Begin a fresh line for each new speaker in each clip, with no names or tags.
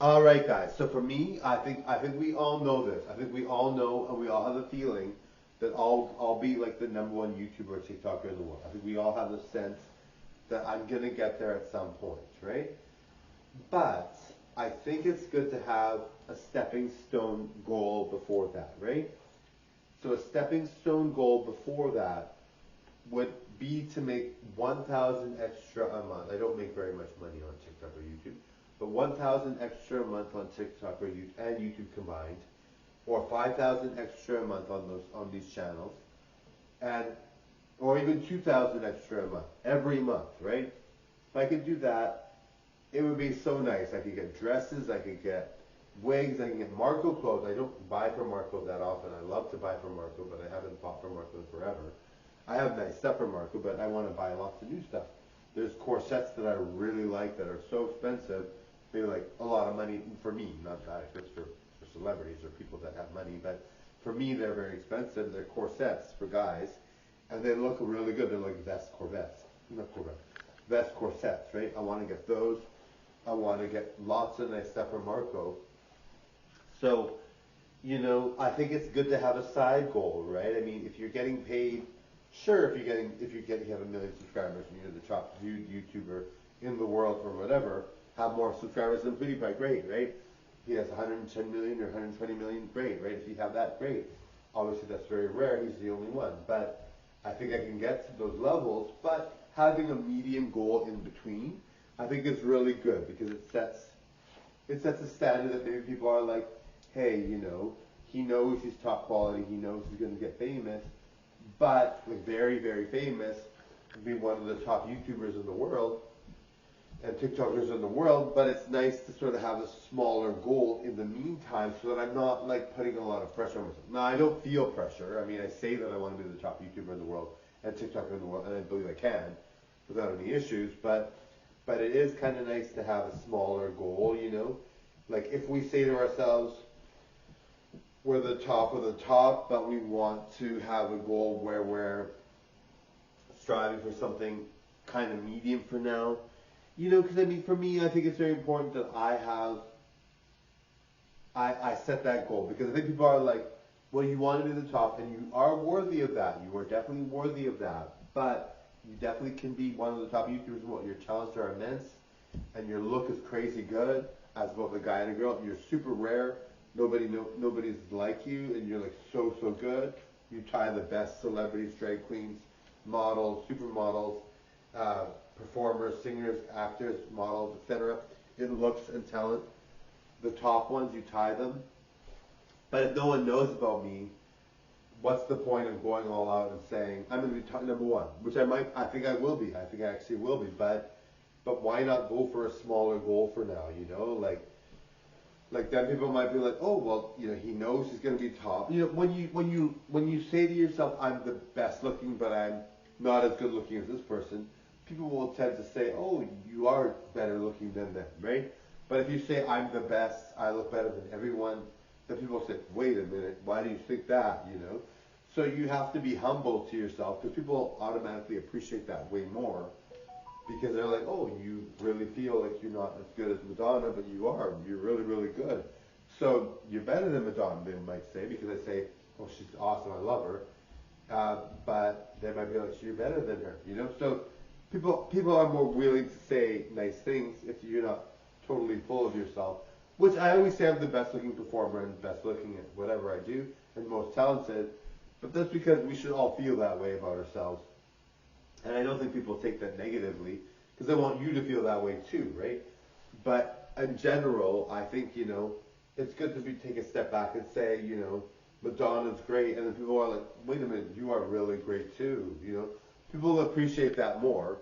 All right, guys. So for me, I think we all know this. I think we all know, and we all have a feeling that I'll be like the number one YouTuber or TikToker in the world. I think we all have the sense that I'm gonna get there at some point, right? But I think it's good to have a stepping stone goal before that, right? So a stepping stone goal before that would be to make 1,000 extra a month. I don't make very much money on TikTok or YouTube, but 1,000 extra a month on TikTok or YouTube and YouTube combined, or 5,000 extra a month on those on these channels, and or even 2,000 extra a month every month, right? If I could do that, it would be so nice. I could get dresses, I could get wigs, I can get Marco clothes. I don't buy from Marco that often. I love to buy from Marco, but I haven't bought from Marco in forever. I have nice stuff from Marco, but I want to buy lots of new stuff. There's corsets that I really like that are so expensive, maybe like a lot of money for me, not that if it's for celebrities or people that have money, but for me they're very expensive. They're corsets for guys, and they look really good. They're like vest corvettes, not corvette, vest corsets, right? I want to get those. I want to get lots of nice stuff from Marco. So, I think it's good to have a side goal, right? I mean, if you're getting paid, sure, if you have a million subscribers and you're the top viewed YouTuber in the world or whatever, have more subscribers than PewDiePie, great, right? He has 110 million or 120 million, great, right? If you have that, great. Obviously, that's very rare. He's the only one, but I think I can get to those levels. But having a medium goal in between, I think is really good because it sets a standard that maybe people are like, hey, he knows he's top quality, he knows he's going to get famous, but like very, very famous, be one of the top YouTubers in the world and TikTokers in the world, but it's nice to sort of have a smaller goal in the meantime so that I'm not like putting a lot of pressure on myself. Now, I don't feel pressure. I mean, I say that I want to be the top YouTuber in the world and TikToker in the world, and I believe I can without any issues, but it is kind of nice to have a smaller goal. Like if we say to ourselves, we're the top of the top, but we want to have a goal where we're striving for something kind of medium for now. Because I mean, for me, I think it's very important that I set that goal because I think people are like, well, you want to be the top, and you are worthy of that. You are definitely worthy of that, but you definitely can be one of the top YouTubers. What your talents are immense, and your look is crazy good as both a guy and a girl. You're super rare. Nobody's like you, and you're like so good. You tie the best celebrities, drag queens, models, supermodels, performers, singers, actors, models, etc. in looks and talent. The top ones, you tie them. But if no one knows about me, what's the point of going all out and saying I'm going to be top, number one? Which I think I will be. I think I actually will be. But why not go for a smaller goal for now? Like then people might be like, oh well, he knows he's going to be top. When you say to yourself, I'm the best looking, but I'm not as good looking as this person, people will tend to say, oh, you are better looking than them, right? But if you say I'm the best, I look better than everyone, then people say, wait a minute, why do you think that? So you have to be humble to yourself because people automatically appreciate that way more because they're like, oh, you really feel like you're not as good as Madonna, but you are. You're really, really good. So you're better than Madonna, they might say, because I say, oh, she's awesome, I love her. But they might be like, you're better than her. So people are more willing to say nice things if you're not totally full of yourself. Which I always say I'm the best looking performer and best looking at whatever I do and most talented. But that's because we should all feel that way about ourselves. And I don't think people take that negatively because they want you to feel that way too, right? But in general, I think, it's good to take a step back and say, Madonna's great. And then people are like, wait a minute, you are really great too, People will appreciate that more.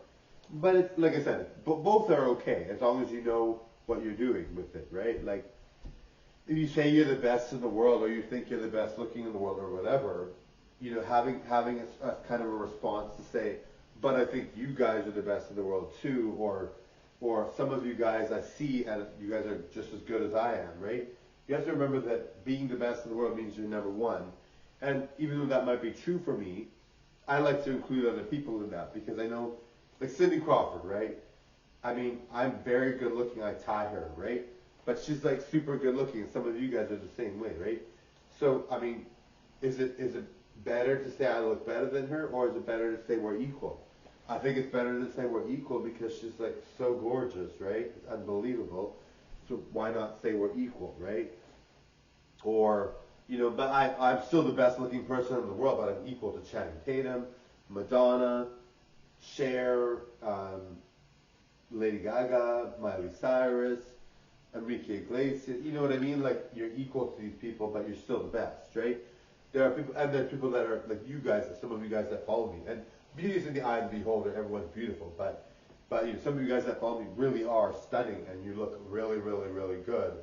But it's, like I said, both are okay as long as you know what you're doing with it, right? Like, if you say you're the best in the world or you think you're the best looking in the world or whatever, having a kind of a response to say, but I think you guys are the best in the world too, or some of you guys I see and you guys are just as good as I am, right? You have to remember that being the best in the world means you're number one. And even though that might be true for me, I like to include other people in that because I know, like Cindy Crawford, right? I mean, I'm very good looking, I tie her, right? but she's like super good looking. And some of you guys are the same way, right? So I mean, is it better to say I look better than her, or is it better to say we're equal? I think it's better to say we're equal because she's like so gorgeous, right? It's unbelievable. So why not say we're equal, right? Or, but I'm still the best looking person in the world, but I'm equal to Channing Tatum, Madonna, Cher, Lady Gaga, Miley Cyrus, Enrique Iglesias. You know what I mean? Like, you're equal to these people, but you're still the best, right? There are people, and there are people that are like you guys, some of you guys that follow me. And beauty is in the eye of the beholder. Everyone's beautiful, but some of you guys that follow me really are stunning, and you look really, really, really good,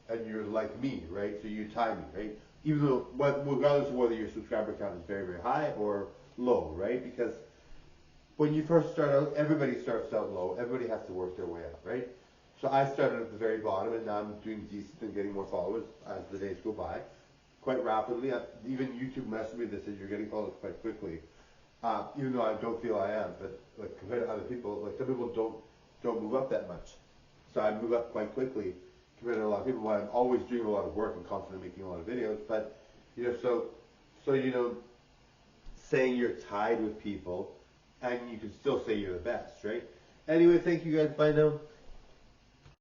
and you're like me, right? So you tie me, right? Even though, regardless of whether your subscriber count is very, very high or low, right? Because when you first start out, everybody starts out low. Everybody has to work their way up, right? So I started at the very bottom, and now I'm doing decent and getting more followers as the days go by, quite rapidly. Even YouTube messaged me that said you're getting followers quite quickly. Even though I don't feel I am, but like compared to other people, like some people don't move up that much. So I move up quite quickly compared to a lot of people. But I'm always doing a lot of work and constantly making a lot of videos. But so saying you're tied with people, and you can still say you're the best, right? Anyway, thank you guys. Bye now.